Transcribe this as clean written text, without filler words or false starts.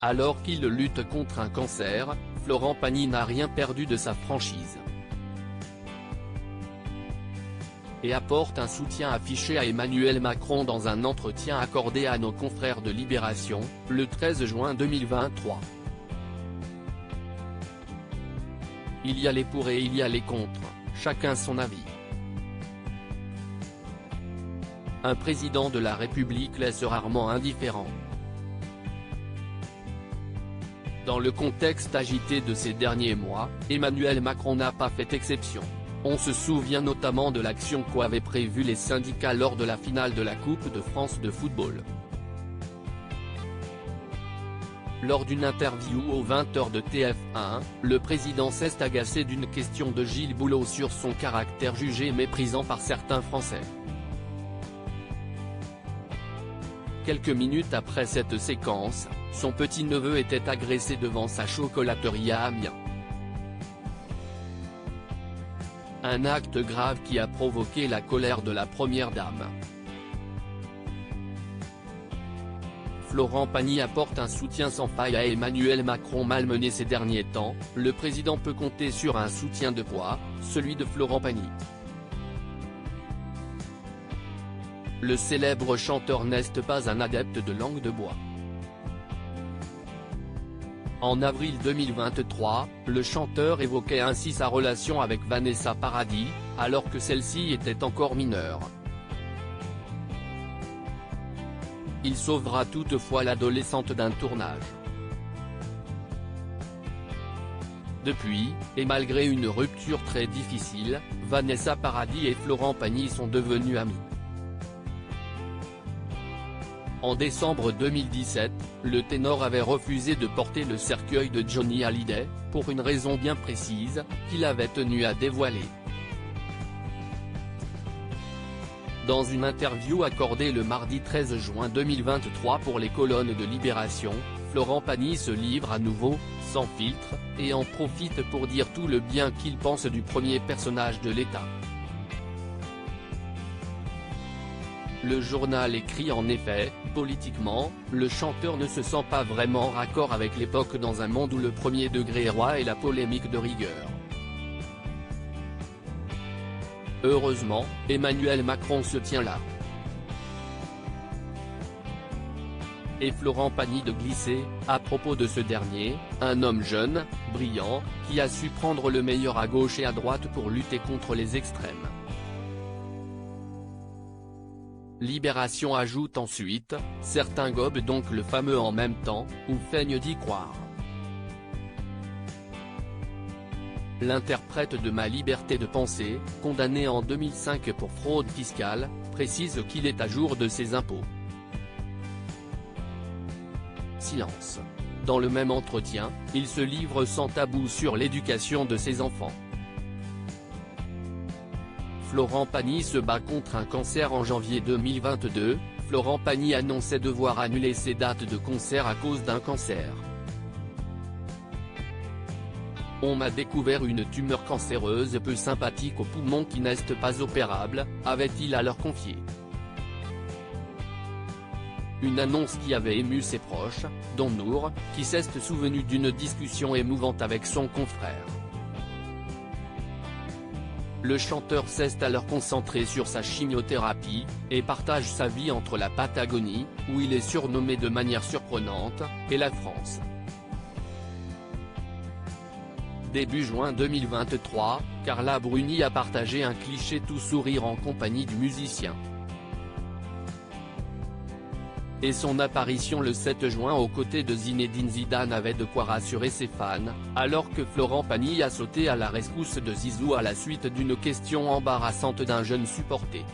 Alors qu'il lutte contre un cancer, Florent Pagny n'a rien perdu de sa franchise. Et apporte un soutien affiché à Emmanuel Macron dans un entretien accordé à nos confrères de Libération, le 13 juin 2023. Il y a les pour et il y a les contre, chacun son avis. Un président de la République laisse rarement indifférent. Dans le contexte agité de ces derniers mois, Emmanuel Macron n'a pas fait exception. On se souvient notamment de l'action qu'avaient prévue les syndicats lors de la finale de la Coupe de France de football. Lors d'une interview aux 20h de TF1, le président s'est agacé d'une question de Gilles Boulot sur son caractère jugé méprisant par certains Français. Quelques minutes après cette séquence, son petit-neveu était agressé devant sa chocolaterie à Amiens. Un acte grave qui a provoqué la colère de la première dame. Florent Pagny apporte un soutien sans faille à Emmanuel Macron malmené ces derniers temps. Le président peut compter sur un soutien de poids, celui de Florent Pagny. Le célèbre chanteur n'est pas un adepte de langue de bois. En avril 2023, le chanteur évoquait ainsi sa relation avec Vanessa Paradis, alors que celle-ci était encore mineure. Il sauvera toutefois l'adolescente d'un tournage. Depuis, et malgré une rupture très difficile, Vanessa Paradis et Florent Pagny sont devenus amis. En décembre 2017, le ténor avait refusé de porter le cercueil de Johnny Hallyday, pour une raison bien précise, qu'il avait tenu à dévoiler. Dans une interview accordée le mardi 13 juin 2023 pour les colonnes de Libération, Florent Pagny se livre à nouveau, sans filtre, et en profite pour dire tout le bien qu'il pense du premier personnage de l'État. Le journal écrit en effet, politiquement, le chanteur ne se sent pas vraiment raccord avec l'époque dans un monde où le premier degré est roi et la polémique de rigueur. Heureusement, Emmanuel Macron se tient là. Et Florent Pagny de glisser, à propos de ce dernier, un homme jeune, brillant, qui a su prendre le meilleur à gauche et à droite pour lutter contre les extrêmes. Libération ajoute ensuite, certains gobent donc le fameux en même temps, ou feignent d'y croire. L'interprète de Ma liberté de penser, condamné en 2005 pour fraude fiscale, précise qu'il est à jour de ses impôts. Silence. Dans le même entretien, il se livre sans tabou sur l'éducation de ses enfants. Florent Pagny se bat contre un cancer en janvier 2022, Florent Pagny annonçait devoir annuler ses dates de concert à cause d'un cancer. On m'a découvert une tumeur cancéreuse peu sympathique au poumon qui n'est pas opérable, avait-il alors confié. Une annonce qui avait ému ses proches, dont Nour, qui s'est souvenu d'une discussion émouvante avec son confrère. Le chanteur s'est alors concentré sur sa chimiothérapie, et partage sa vie entre la Patagonie, où il est surnommé de manière surprenante, et la France. Début juin 2023, Carla Bruni a partagé un cliché tout sourire en compagnie du musicien. Et son apparition le 7 juin aux côtés de Zinedine Zidane avait de quoi rassurer ses fans, alors que Florent Pagny a sauté à la rescousse de Zizou à la suite d'une question embarrassante d'un jeune supporter.